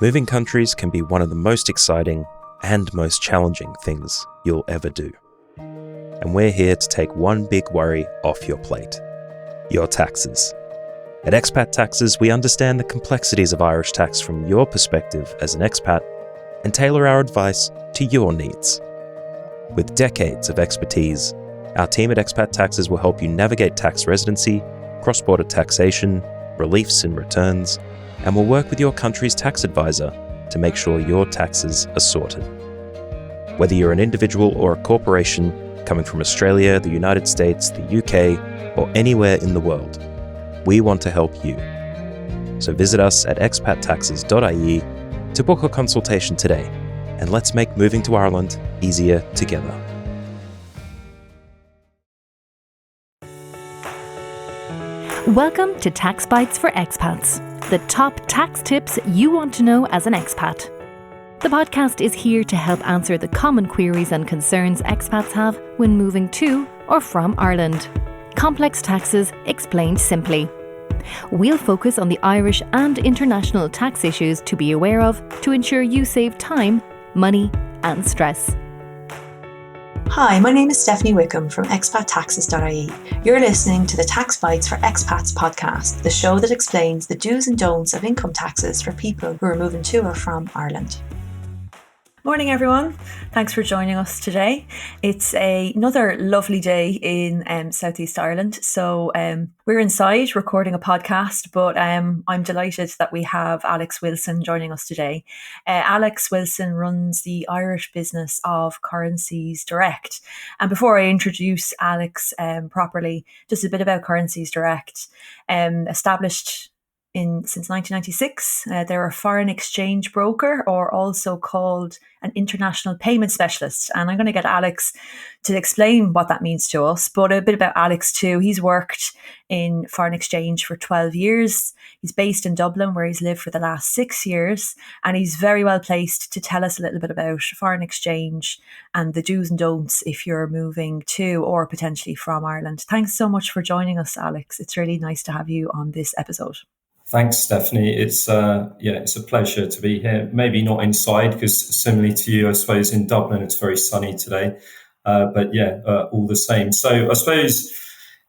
Moving countries can be one of the most exciting and most challenging things you'll ever do. And we're here to take one big worry off your plate: your taxes. At Expat Taxes, we understand the complexities of Irish tax from your perspective as an expat and tailor our advice to your needs. With decades of expertise, our team at Expat Taxes will help you navigate tax residency, cross-border taxation, reliefs and returns, and will work with your country's tax advisor to make sure your taxes are sorted. Whether you're an individual or a corporation coming from Australia, the United States, the UK, or anywhere in the world, we want to help you. So visit us at expattaxes.ie to book a consultation today, and let's make moving to Ireland easier together. Welcome to Tax Bites for Expats, the top tax tips you want to know as an expat. The podcast is here to help answer the common queries and concerns expats have when moving to or from Ireland. Complex taxes explained simply. We'll focus on the Irish and international tax issues to be aware of to ensure you save time, money, and stress. Hi, my name is Stephanie Wickham from expattaxes.ie. You're listening to the Tax Bites for Expats podcast, the show that explains the do's and don'ts of income taxes for people who are moving to or from Ireland. Morning everyone, thanks for joining us today. It's another lovely day in Southeast Ireland, so we're inside recording a podcast, but I'm delighted that we have Alex Willson joining us today. Alex Willson runs the Irish business of Currencies Direct. And before I introduce Alex properly, just a bit about Currencies Direct. Established since 1996, they're a foreign exchange broker, or also called an international payment specialist. And I'm going to get Alex to explain what that means to us, but a bit about Alex too. He's worked in foreign exchange for 12 years. He's based in Dublin, where he's lived for the last 6 years, and he's very well placed to tell us a little bit about foreign exchange and the do's and don'ts if you're moving to or potentially from Ireland. Thanks so much for joining us, Alex. It's really nice to have you on this episode. Thanks, Stephanie. It's a pleasure to be here. Maybe not inside, because similarly to you, I suppose in Dublin it's very sunny today. All the same. So I suppose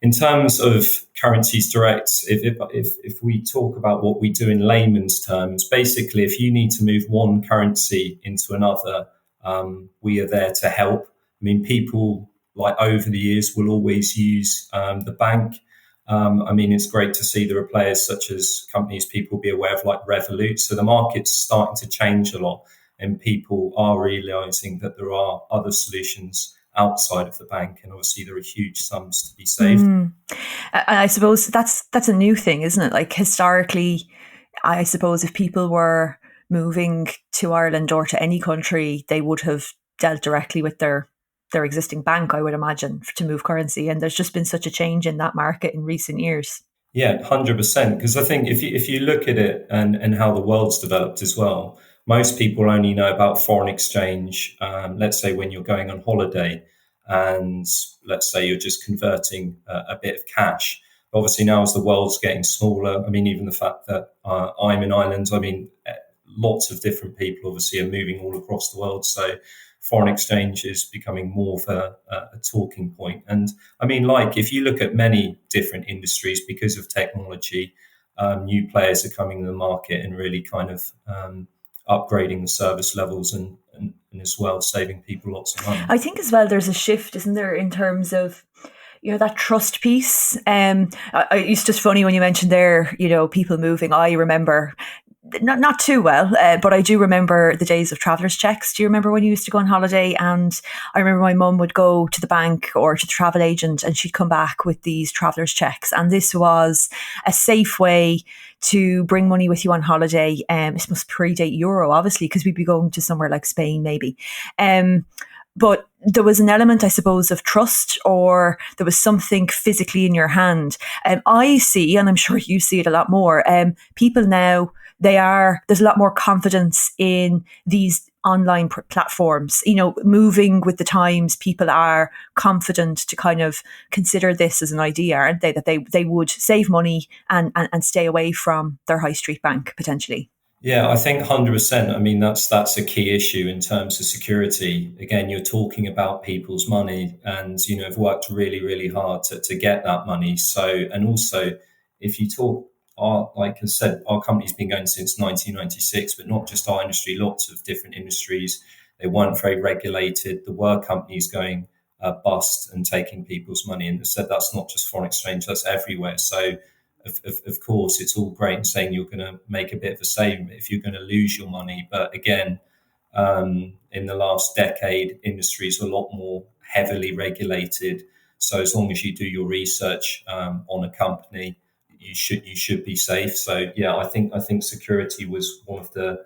in terms of Currencies Direct, if we talk about what we do in layman's terms, basically, if you need to move one currency into another, we are there to help. I mean, people like over the years will always use the bank. It's great to see there are players such as companies people will be aware of, like Revolut. So the market's starting to change a lot, and people are realising that there are other solutions outside of the bank, and obviously there are huge sums to be saved. I suppose that's a new thing, isn't it? Like historically, I suppose if people were moving to Ireland or to any country, they would have dealt directly with their existing bank, I would imagine, to move currency. And there's just been such a change in that market in recent years. Yeah, 100%. Because I think if you look at it and how the world's developed as well, most people only know about foreign exchange, let's say when you're going on holiday, and let's say you're just converting a bit of cash. Obviously now as the world's getting smaller, even the fact that I'm in Ireland, lots of different people obviously are moving all across the world. So foreign exchange is becoming more of a talking point. And if you look at many different industries, because of technology, new players are coming to the market and really kind of upgrading the service levels and as well saving people lots of money. I think as well there's a shift, isn't there, in terms of that trust piece. It's just funny when you mentioned there, people moving. I remember not too well, but I do remember the days of traveller's checks. Do you remember when you used to go on holiday? And I remember my mum would go to the bank or to the travel agent, and she'd come back with these traveller's checks. And this was a safe way to bring money with you on holiday. This must predate Euro, obviously, because we'd be going to somewhere like Spain, maybe. But there was an element, I suppose, of trust, or there was something physically in your hand. I see, and I'm sure you see it a lot more, people now, there's a lot more confidence in these online platforms. Moving with the times, people are confident to kind of consider this as an idea, aren't they? That they would save money and stay away from their high street bank, potentially. Yeah, I think 100%. I mean, that's a key issue in terms of security. Again, you're talking about people's money, and have worked really, really hard to get that money. So, and also, if you talk, like I said, our company's been going since 1996, but not just our industry. Lots of different industries. They weren't very regulated. There were companies going bust and taking people's money, and they said that's not just foreign exchange; that's everywhere. So of course, it's all great in saying you're going to make a bit of a saving if you're going to lose your money. But again, in the last decade, industry is a lot more heavily regulated. So as long as you do your research on a company, you should be safe. So yeah, I think security was one of the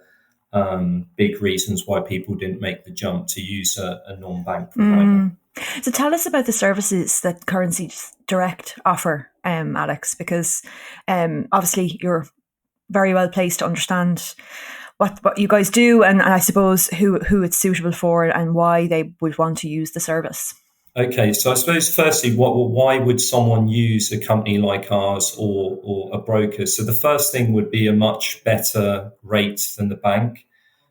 big reasons why people didn't make the jump to use a non-bank provider. So tell us about the services that Currencies Direct offer, Alex, because obviously you're very well placed to understand what you guys do, and I suppose who it's suitable for and why they would want to use the service. Okay, so I suppose firstly, why would someone use a company like ours or a broker? So the first thing would be a much better rate than the bank.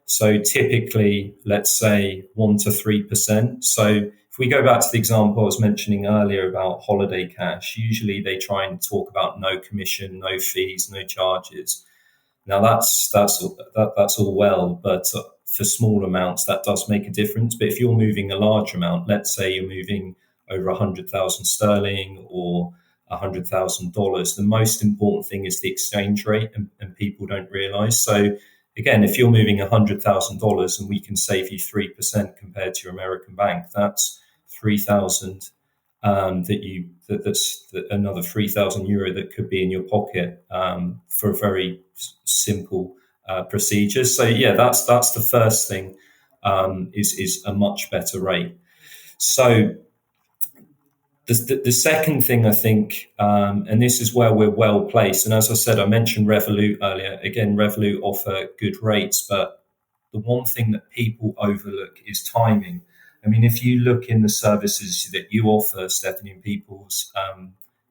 So typically, let's say 1 to 3%. So if we go back to the example I was mentioning earlier about holiday cash, usually they try and talk about no commission, no fees, no charges. Now that's all well, but for small amounts that does make a difference. But if you're moving a large amount, let's say you're moving over 100,000 sterling or $100,000, the most important thing is the exchange rate, and people don't realise. So again, if you're moving $100,000 and we can save you 3% compared to your American bank, that's 3,000 that's another 3,000 euro that could be in your pocket for a very simple procedure. So yeah, that's the first thing, is a much better rate. So the second thing I think, and this is where we're well placed, and as I said, I mentioned Revolut earlier. Again, Revolut offer good rates, but the one thing that people overlook is timing. I mean, if you look in the services that you offer, Stephanie, and people's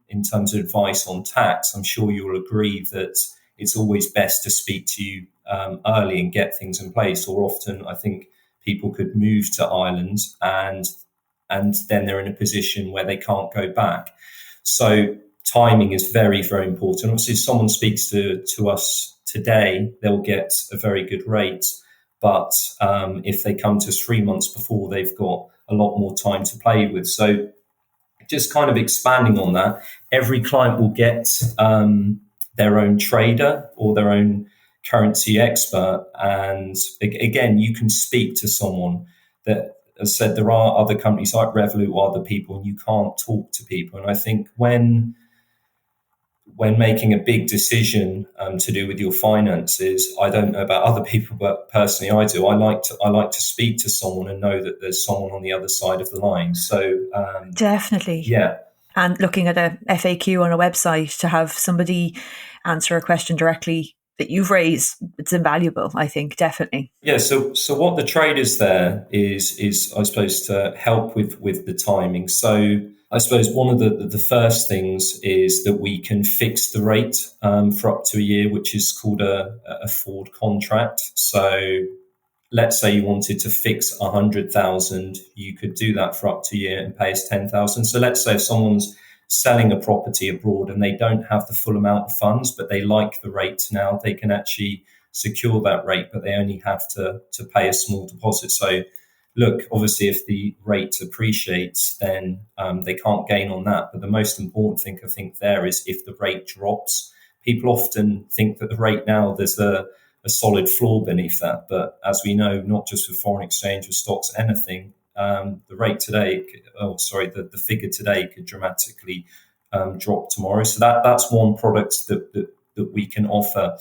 in terms of advice on tax, I'm sure you'll agree that it's always best to speak to you early and get things in place. Or often, I think people could move to Ireland and then they're in a position where they can't go back. So timing is very, very important. Obviously, if someone speaks to us today, they'll get a very good rate. But if they come to us 3 months before, they've got a lot more time to play with. So just kind of expanding on that, every client will get their own trader or their own currency expert. And again, you can speak to someone that, as I said, there are other companies like Revolut or other people, and you can't talk to people. And I think when making a big decision to do with your finances, I don't know about other people, but personally I do. I like to speak to someone and know that there's someone on the other side of the line. So definitely, yeah. And looking at a FAQ on a website to have somebody answer a question directly that you've raised, it's invaluable, I think, definitely. Yeah, so what the trade is there is I suppose to help with the timing. So I suppose one of the first things is that we can fix the rate for up to a year, which is called a forward contract. So let's say you wanted to fix 100,000, you could do that for up to a year and pay us 10,000. So let's say if someone's selling a property abroad and they don't have the full amount of funds, but they like the rate now, they can actually secure that rate, but they only have to pay a small deposit. So look, obviously, if the rate appreciates, then they can't gain on that. But the most important thing I think there is if the rate drops. People often think that the rate now, there's a solid floor beneath that. But as we know, not just with foreign exchange, with stocks, anything, the rate today, the figure today could dramatically drop tomorrow. So that's one product that we can offer.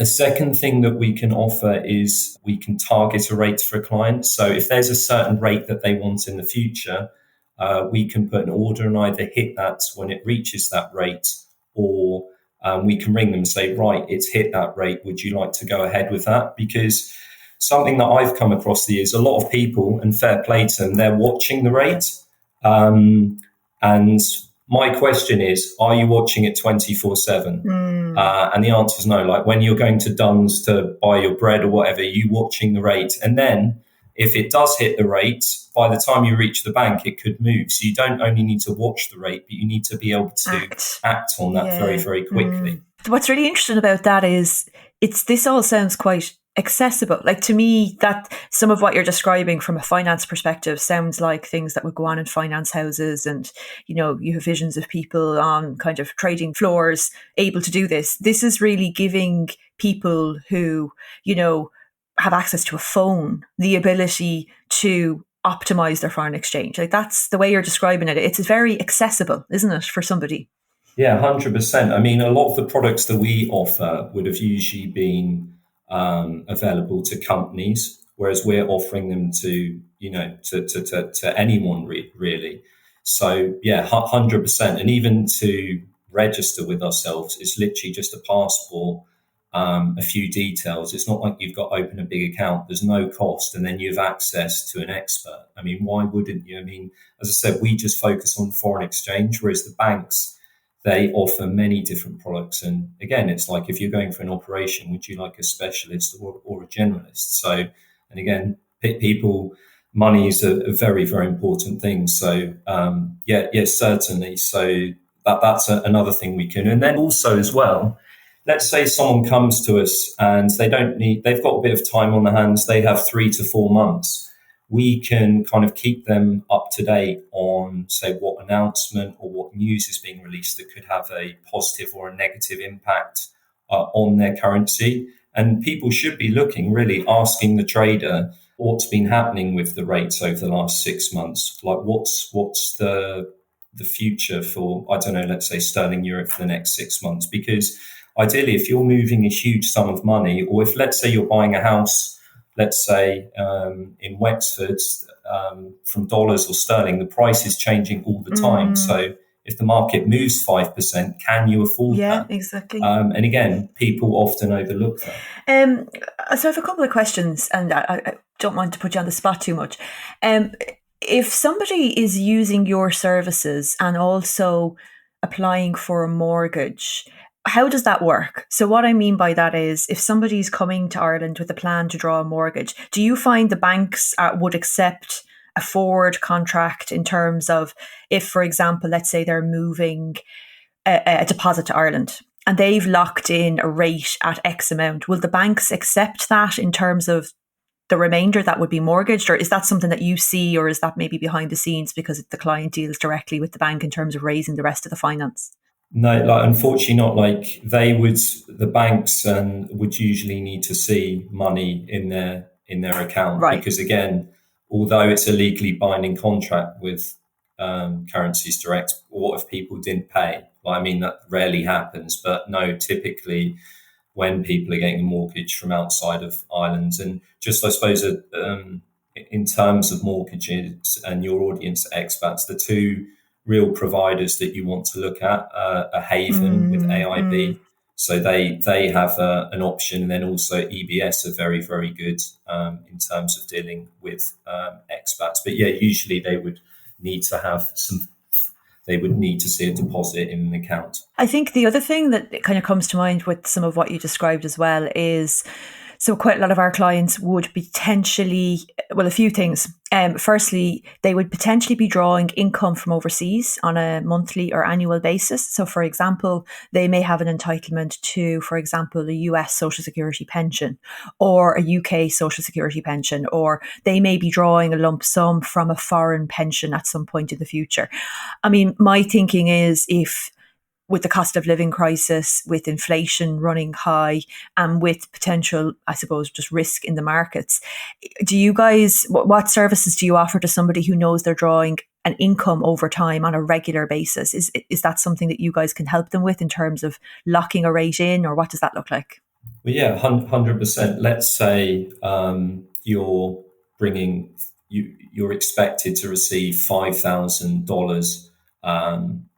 A second thing that we can offer is we can target a rate for a client. So if there's a certain rate that they want in the future, we can put an order and either hit that when it reaches that rate, or we can ring them and say, right, it's hit that rate. Would you like to go ahead with that? Because something that I've come across the years, a lot of people, and fair play to them, they're watching the rate. And My question is, are you watching it 24/7? And the answer is no. Like when you're going to Dunn's to buy your bread or whatever, you watching the rate. And then if it does hit the rate, by the time you reach the bank, it could move. So you don't only need to watch the rate, but you need to be able to act on that very, very quickly. What's really interesting about that is this all sounds quite accessible. Like to me, that some of what you're describing from a finance perspective sounds like things that would go on in finance houses, and you have visions of people on kind of trading floors able to do this. This is really giving people who have access to a phone the ability to optimize their foreign exchange. Like that's the way you're describing it. It's very accessible, isn't it, for somebody? Yeah, 100%. I mean, a lot of the products that we offer would have usually been available to companies, whereas we're offering them to to anyone really. So yeah, 100%. And even to register with ourselves, it's literally just a passport, a few details. It's not like you've got to open a big account. There's no cost, and then you have access to an expert. I mean, why wouldn't you? I mean, as I said, we just focus on foreign exchange, whereas the banks, they offer many different products. And again, it's like if you're going for an operation, would you like a specialist or a generalist? So, and again, people, money is a very, very important thing. So, certainly. So that's another thing we can. And then also as well, let's say someone comes to us and they've got a bit of time on their hands. They have 3 to 4 months. We can kind of keep them up to date on, say, what announcement or what news is being released that could have a positive or a negative impact on their currency. And people should be looking, really asking the trader what's been happening with the rates over the last 6 months. Like what's the future for, I don't know, let's say sterling euro for the next 6 months? Because ideally, if you're moving a huge sum of money, or if let's say you're buying a house, let's say in Wexford, from dollars or sterling, the price is changing all the time. So if the market moves 5%, can you afford that? Yeah, exactly. And again, people often overlook that. So I have a couple of questions, and I don't want to put you on the spot too much. If somebody is using your services and also applying for a mortgage, how does that work? So what I mean by that is, if somebody's coming to Ireland with a plan to draw a mortgage, do you find the banks would accept a forward contract in terms of if, for example, let's say they're moving a deposit to Ireland and they've locked in a rate at X amount, will the banks accept that in terms of the remainder that would be mortgaged? Or is that something that you see, or is that maybe behind the scenes because the client deals directly with the bank in terms of raising the rest of the finance? No, like unfortunately not. Like the banks would usually need to see money in their account, right? Because again, although it's a legally binding contract with Currencies Direct, what if people didn't pay? Well, I mean, that rarely happens, but no, typically when people are getting a mortgage from outside of Ireland, and just I suppose in terms of mortgages and your audience expats, the two real providers that you want to look at are Haven with AIB. So they have an option, and then also EBS are very, very good in terms of dealing with expats. But yeah, usually they would need to see a deposit in an account. I think the other thing that kind of comes to mind with some of what you described as well is, so quite a lot of our clients would potentially, well, a few things. Firstly, they would potentially be drawing income from overseas on a monthly or annual basis. So, for example, they may have an entitlement to, for example, a US Social Security pension or a UK Social Security pension, or they may be drawing a lump sum from a foreign pension at some point in the future. I mean, my thinking is, if with the cost of living crisis, with inflation running high, and with potential, I suppose, just risk in the markets, do you guys, what services do you offer to somebody who knows they're drawing an income over time on a regular basis? Is that something that you guys can help them with in terms of locking a rate in, or what does that look like? Well, yeah, 100%. Let's say you're expected to receive $5,000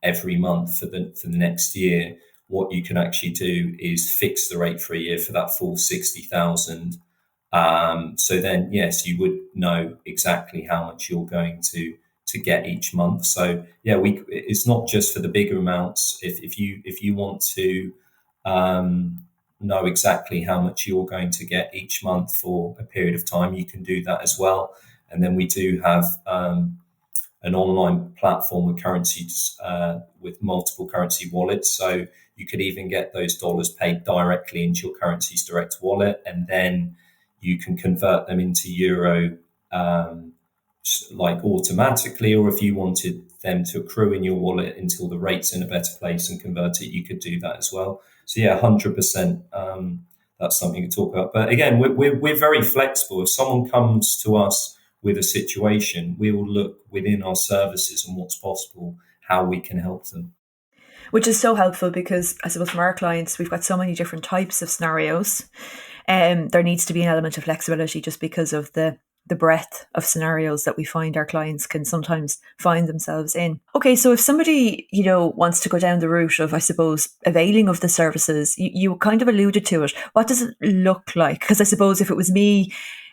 every month for the next year. What you can actually do is fix the rate for a year for that full 60,000. So then, yes, you would know exactly how much you're going to to get each month. So yeah, it's not just for the bigger amounts. If you want to know exactly how much you're going to get each month for a period of time, you can do that as well. And then we do have an online platform with currencies, with multiple currency wallets. So you could even get those dollars paid directly into your Currencies Direct wallet, and then you can convert them into euro like automatically, or if you wanted them to accrue in your wallet until the rate's in a better place and convert it, you could do that as well. So yeah, 100%. That's something to talk about. But again, we're very flexible. If someone comes to us with a situation, we will look within our services and what's possible, how we can help them. Which is so helpful, because I suppose from our clients, we've got so many different types of scenarios. There needs to be an element of flexibility just because of the breadth of scenarios that we find our clients can sometimes find themselves in. Okay, so if somebody, wants to go down the route of, I suppose, availing of the services, you kind of alluded to it. What does it look like? Because I suppose if it was me,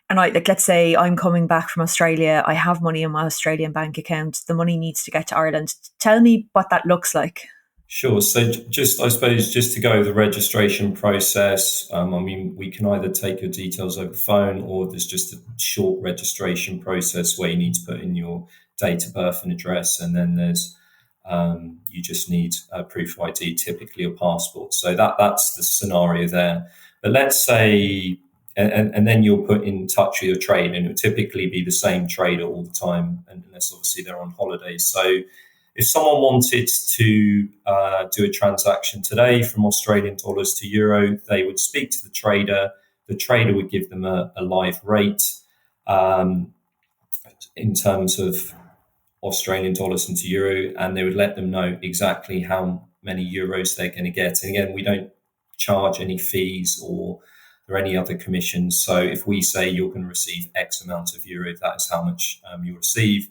and let's say I'm coming back from Australia, I have money in my Australian bank account, the money needs to get to Ireland. Tell me what that looks like. Sure. So I suppose just to go the registration process, we can either take your details over the phone, or there's just a short registration process where you need to put in your date of birth and address. And then there's, you just need a proof of ID, typically a passport. So that's the scenario there. But let's say, and then you'll put in touch with your trade, and it'll typically be the same trader all the time, unless obviously they're on holidays. So if someone wanted to do a transaction today from Australian dollars to euro, they would speak to the trader. The trader would give them a live rate in terms of Australian dollars into euro, and they would let them know exactly how many euros they're going to get. And again, we don't charge any fees or any other commissions. So if we say you're going to receive X amount of euro, that is how much you'll receive.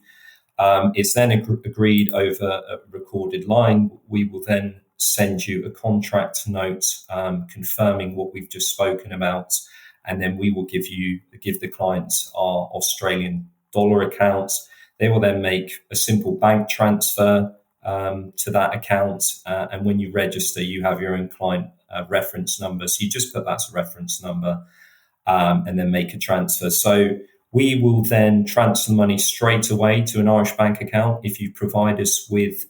It's then agreed over a recorded line. We will then send you a contract note confirming what we've just spoken about, and then we will give the clients our Australian dollar account. They will then make a simple bank transfer to that account, and when you register, you have your own client reference number. So you just put that as a reference number, and then make a transfer. So we will then transfer the money straight away to an Irish bank account if you provide us with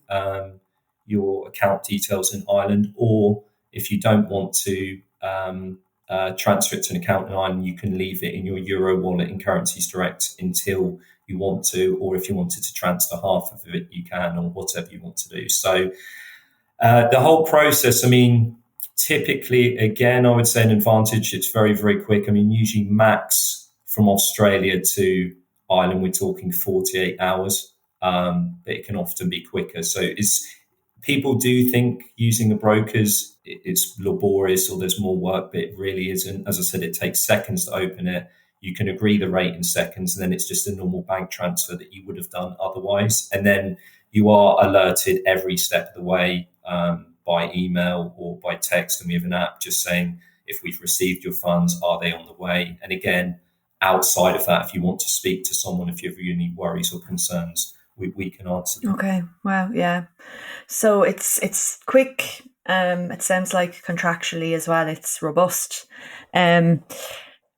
your account details in Ireland, or if you don't want to transfer it to an account in Ireland, you can leave it in your Euro wallet in Currencies Direct until you want to, or if you wanted to transfer half of it, you can, or whatever you want to do. So the whole process, typically, again, I would say an advantage, it's very, very quick. Usually max from Australia to Ireland, we're talking 48 hours, but it can often be quicker. So people do think using a broker's, it's laborious or there's more work, but it really isn't. As I said, it takes seconds to open it. You can agree the rate in seconds, and then it's just a normal bank transfer that you would have done otherwise. And then you are alerted every step of the way by email or by text, and we have an app just saying, if we've received your funds, are they on the way? And again, outside of that, if you want to speak to someone, if you have any worries or concerns, we can answer them. Okay. Wow. Yeah. So it's quick. It sounds like contractually as well, it's robust.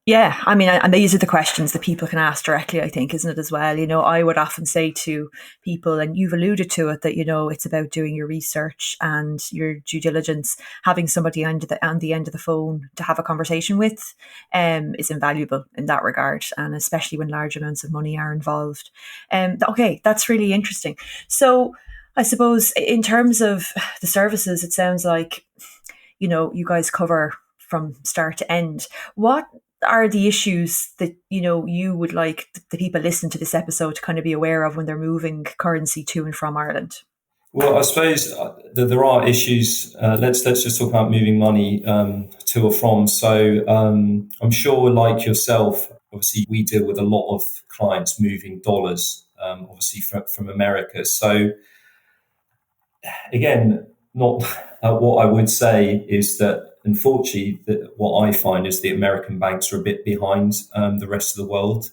Yeah, and these are the questions that people can ask directly, I think, isn't it, as well? I would often say to people, and you've alluded to it, that, it's about doing your research and your due diligence. Having somebody on the end of the phone to have a conversation with is invaluable in that regard, and especially when large amounts of money are involved. Okay, that's really interesting. So I suppose in terms of the services, it sounds like, you guys cover from start to end. What are the issues that you would like the people listening to this episode to kind of be aware of when they're moving currency to and from Ireland? Well, I suppose that there are issues. Let's just talk about moving money to or from. So I'm sure, like yourself, obviously we deal with a lot of clients moving dollars, obviously from America. So again, not what I would say is that, unfortunately, what I find is the American banks are a bit behind the rest of the world.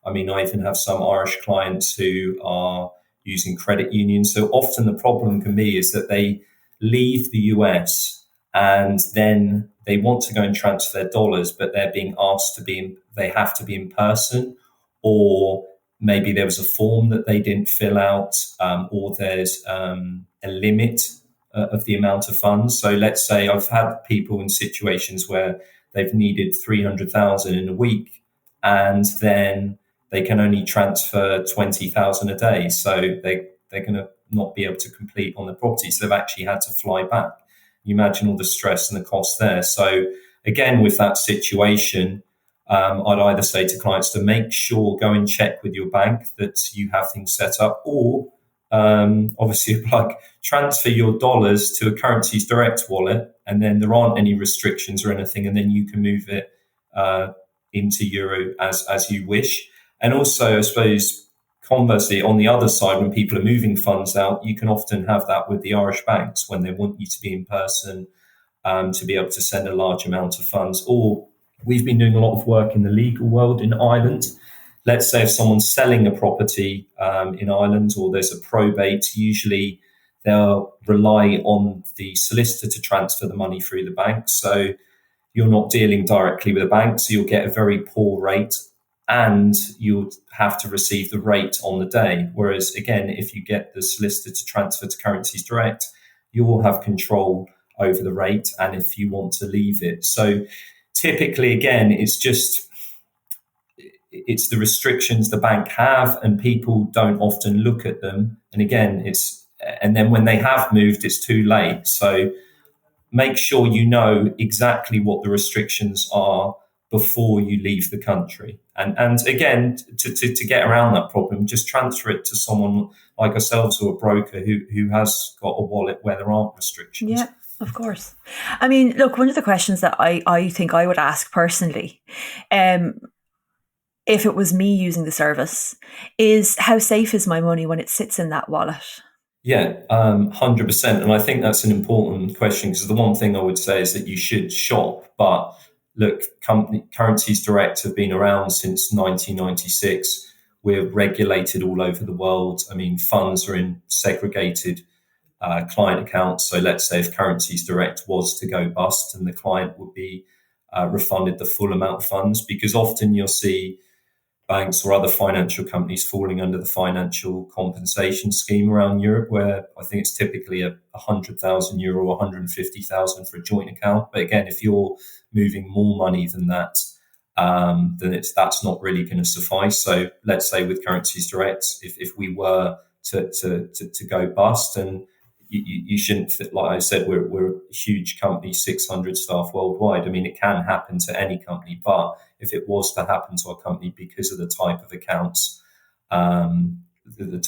I mean, I even have some Irish clients who are using credit unions. So often the problem can be is that they leave the US and then they want to go and transfer their dollars, but they're being asked they have to be in person, or maybe there was a form that they didn't fill out, or there's a limit of the amount of funds. So let's say I've had people in situations where they've needed 300,000 in a week, and then they can only transfer 20,000 a day. So they're going to not be able to complete on the property. So they've actually had to fly back. You imagine all the stress and the cost there. So again, with that situation, I'd either say to clients to make sure, go and check with your bank that you have things set up, or obviously like transfer your dollars to a Currencies Direct wallet, and then there aren't any restrictions or anything, and then you can move it into euro as you wish. And also, I suppose, conversely, on the other side, when people are moving funds out, you can often have that with the Irish banks when they want you to be in person, to be able to send a large amount of funds. Or we've been doing a lot of work in the legal world in Ireland. Let's say if someone's selling a property in Ireland, or there's a probate, usually they'll rely on the solicitor to transfer the money through the bank. So you're not dealing directly with a bank, so you'll get a very poor rate, and you'll have to receive the rate on the day. Whereas, again, if you get the solicitor to transfer to Currencies Direct, you will have control over the rate and if you want to leave it. So typically, again, it's the restrictions the bank have, and people don't often look at them. And again, and then when they have moved, it's too late. So make sure you know exactly what the restrictions are before you leave the country. And again, to get around that problem, just transfer it to someone like ourselves or a broker who has got a wallet where there aren't restrictions. Yeah, of course. I mean, look, one of the questions that I think I would ask personally, if it was me using the service, is how safe is my money when it sits in that wallet? Yeah, 100%. And I think that's an important question, because the one thing I would say is that you should shop. But look, Currencies Direct have been around since 1996. We're regulated all over the world. I mean, funds are in segregated client accounts. So let's say if Currencies Direct was to go bust, and the client would be refunded the full amount of funds, because often you'll see banks or other financial companies falling under the financial compensation scheme around Europe, where I think it's typically €100,000 or 150,000 for a joint account. But again, if you're moving more money than that, then that's not really going to suffice. So let's say with Currencies Direct, if we were to go bust, and you shouldn't, like I said, we're a huge company, 600 staff worldwide. I mean, it can happen to any company, but if it was to happen to our company because of the type of accounts, the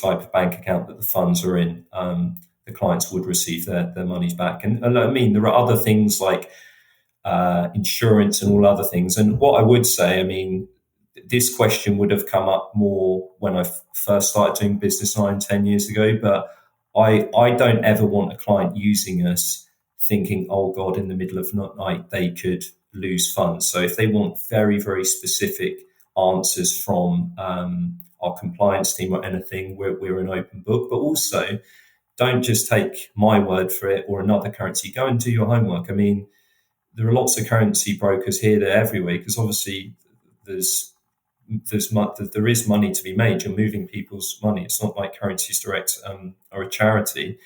type of bank account that the funds are in, the clients would receive their monies back. And I mean, there are other things like insurance and all other things. And what I would say, I mean, this question would have come up more when I first started doing business 9-10 years ago, but I don't ever want a client using us thinking, oh God, in the middle of the night, they could lose funds. So if they want very, very specific answers from our compliance team or anything, we're an open book. But also, don't just take my word for it or another currency. Go and do your homework. I mean, there are lots of currency brokers here, there, everywhere, because obviously there is money to be made. You're moving people's money. It's not like Currencies Direct are a charity,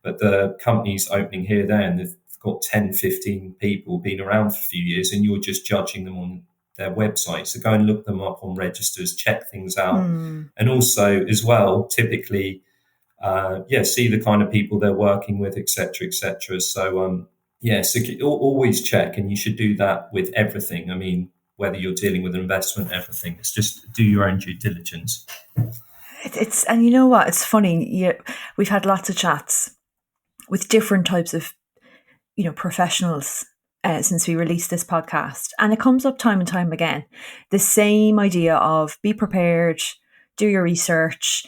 but the company's opening here, there, and they've got 10, 15 people been around for a few years, and you're just judging them on their website. So go and look them up on registers, check things out. And also as well, typically, see the kind of people they're working with, et cetera, et cetera. So, so always check, and you should do that with everything. I mean, whether you're dealing with an investment, everything. It's just do your own due diligence. And you know what? It's funny. We've had lots of chats with different types of, professionals since we released this podcast, and it comes up time and time again. The same idea of be prepared, do your research,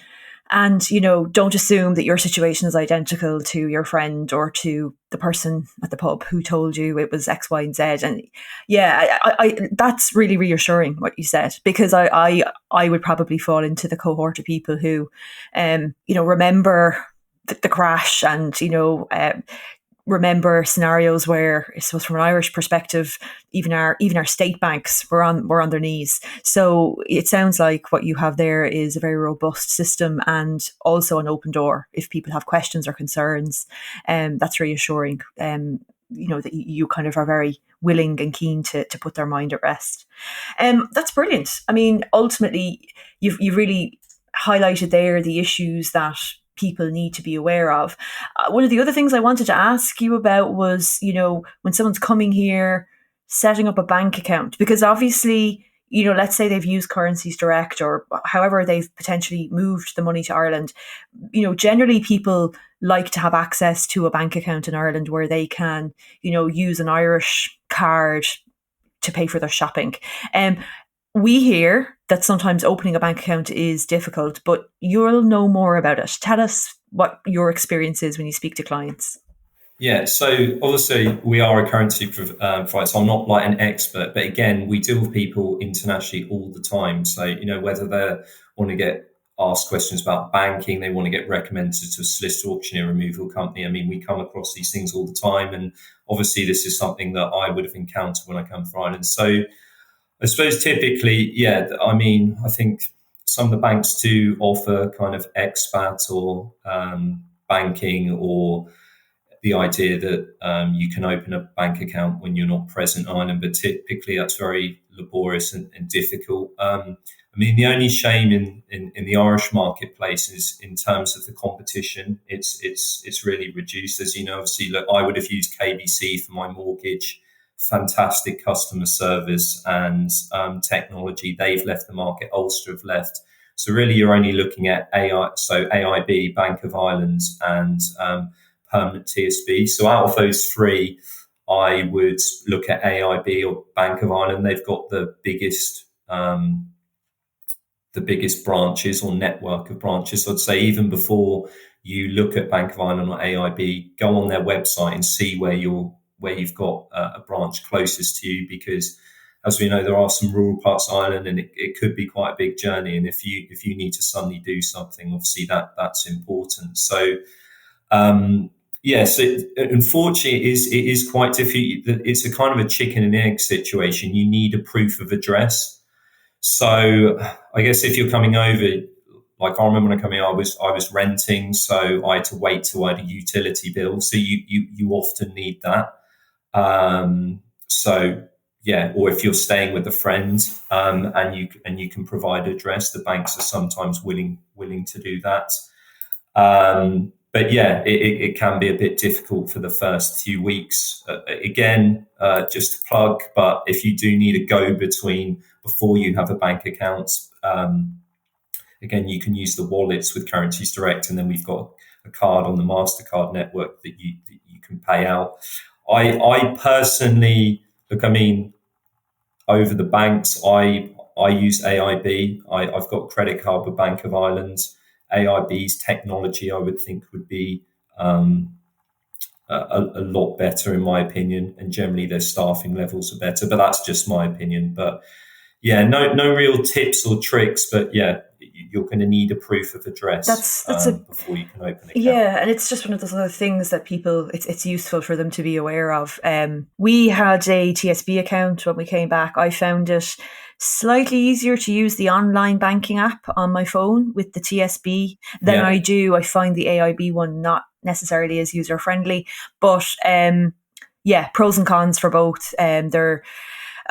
And, don't assume that your situation is identical to your friend or to the person at the pub who told you it was X, Y, and Z. And yeah, I that's really reassuring what you said, because I would probably fall into the cohort of people who, remember the crash and, remember scenarios where, I suppose, from an Irish perspective, even our state banks were on their knees. So it sounds like what you have there is a very robust system and also an open door if people have questions or concerns. That's reassuring. That you kind of are very willing and keen to put their mind at rest. That's brilliant. I mean, ultimately, you've really highlighted there the issues that people need to be aware of. One of the other things I wanted to ask you about was, when someone's coming here, setting up a bank account, because obviously, let's say they've used Currencies Direct or however they've potentially moved the money to Ireland. Generally people like to have access to a bank account in Ireland where they can, use an Irish card to pay for their shopping. We hear that sometimes opening a bank account is difficult, but you'll know more about it. Tell us what your experience is when you speak to clients. Yeah, so obviously we are a currency provider, so I'm not like an expert, but again, we deal with people internationally all the time. So, whether they want to get asked questions about banking, they want to get recommended to a solicitor, auctioneer, removal company. I mean, we come across these things all the time. And obviously this is something that I would have encountered when I come to Ireland. So I suppose typically, I think some of the banks do offer kind of expat or banking, or the idea that you can open a bank account when you're not present in Ireland, but typically that's very laborious and difficult. The only shame in the Irish marketplace is in terms of the competition. It's really reduced. As you know, obviously, look, I would have used KBC for my mortgage. Fantastic customer service and technology. They've left the market. Ulster have left. So really, you're only looking at AIB, Bank of Ireland, and permanent TSB. So out of those three, I would look at AIB or Bank of Ireland. They've got the biggest branches or network of branches. So I'd say even before you look at Bank of Ireland or AIB, go on their website and see where you've got a branch closest to you, because as we know, there are some rural parts of Ireland and it could be quite a big journey. And if you need to suddenly do something, obviously that's important. So, unfortunately, it is quite difficult. It's a kind of a chicken and egg situation. You need a proof of address. So I guess if you're coming over, like I remember when I came here, I was renting, so I had to wait till I had a utility bill. So you often need that. Or if you're staying with a friend, and you can provide address, the banks are sometimes willing to do that. It can be a bit difficult for the first few weeks. Just to plug, but if you do need a go-between before you have a bank account, again, you can use the wallets with Currencies Direct, and then we've got a card on the MasterCard network that you can pay out. I personally, over the banks, I use AIB. I've got a credit card with Bank of Ireland. AIB's technology, I would think, would be a lot better, in my opinion, and generally their staffing levels are better. But that's just my opinion. But yeah, no real tips or tricks. But yeah, you're going to need a proof of address before you can open it. Yeah, and it's just one of those other things that people, it's useful for them to be aware of. We had a TSB account when we came back. I found it slightly easier to use the online banking app on my phone with the TSB than I do. I find the AIB one not necessarily as user friendly, but pros and cons for both.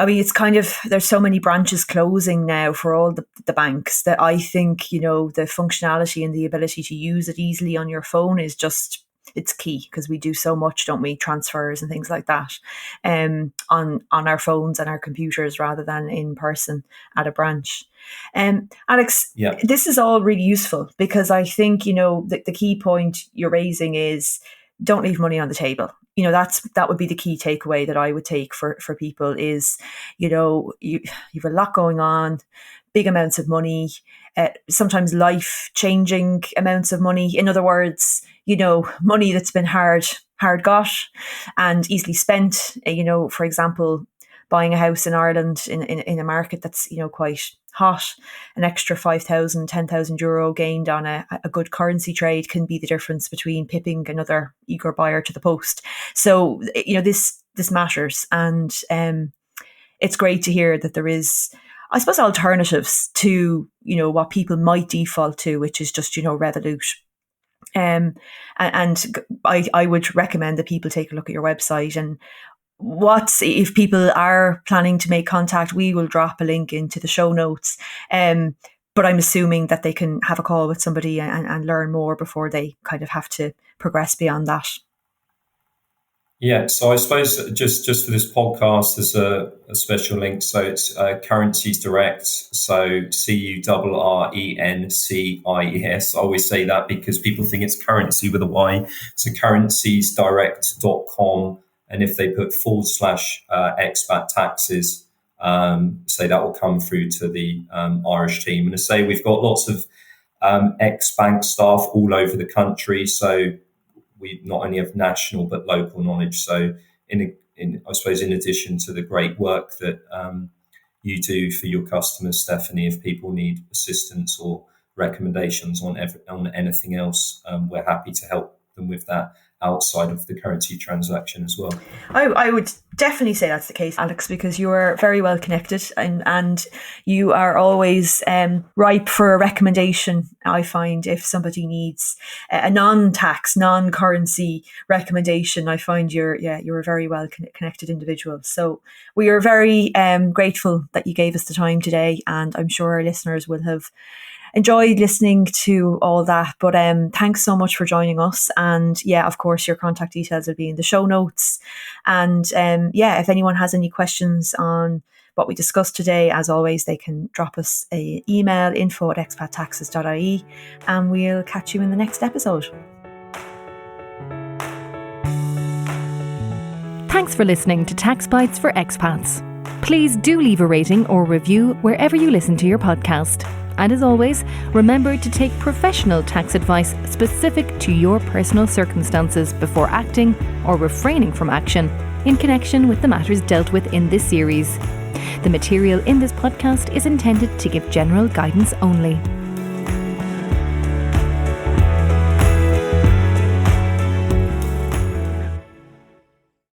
It's kind of, there's so many branches closing now for all the banks that I think, the functionality and the ability to use it easily on your phone is just, it's key, because we do so much, don't we? Transfers and things like that on our phones and our computers rather than in person at a branch. Alex, this is all really useful, because I think, the key point you're raising is don't leave money on the table. That would be the key takeaway that I would take for people is, you have a lot going on, big amounts of money. sometimes life-changing amounts of money. In other words, money that's been hard got and easily spent. For example, buying a house in Ireland in a market that's quite hot, an extra 5,000, 10,000 euro gained on a good currency trade can be the difference between pipping another eager buyer to the post. So this matters, and it's great to hear that there is, I suppose, alternatives to what people might default to, which is just Revolut. And I would recommend that people take a look at your website, and if people are planning to make contact, we will drop a link into the show notes. But I'm assuming that they can have a call with somebody and learn more before they kind of have to progress beyond that. Yeah, so I suppose just for this podcast, there's a special link. So it's Currencies Direct. So CURRENCIES. I always say that because people think it's currency with a Y. So currenciesdirect.com. And if they put /expat taxes, so that will come through to the Irish team. And to say we've got lots of ex-bank staff all over the country. So we not only have national but local knowledge. So I suppose in addition to the great work that you do for your customers, Stephanie, if people need assistance or recommendations on anything else, we're happy to help them with that outside of the currency transaction as well. I would definitely say that's the case, Alex, because you are very well connected and you are always ripe for a recommendation. I find if somebody needs a non-tax, non-currency recommendation, I find you're a very well connected individual. So we are very grateful that you gave us the time today, and I'm sure our listeners will have enjoyed listening to all that. But thanks so much for joining us. And of course, your contact details will be in the show notes. And if anyone has any questions on what we discussed today, as always, they can drop us an email, info@expattaxes.ie, and we'll catch you in the next episode. Thanks for listening to Tax Bites for Expats. Please do leave a rating or review wherever you listen to your podcast. And as always, remember to take professional tax advice specific to your personal circumstances before acting or refraining from action in connection with the matters dealt with in this series. The material in this podcast is intended to give general guidance only.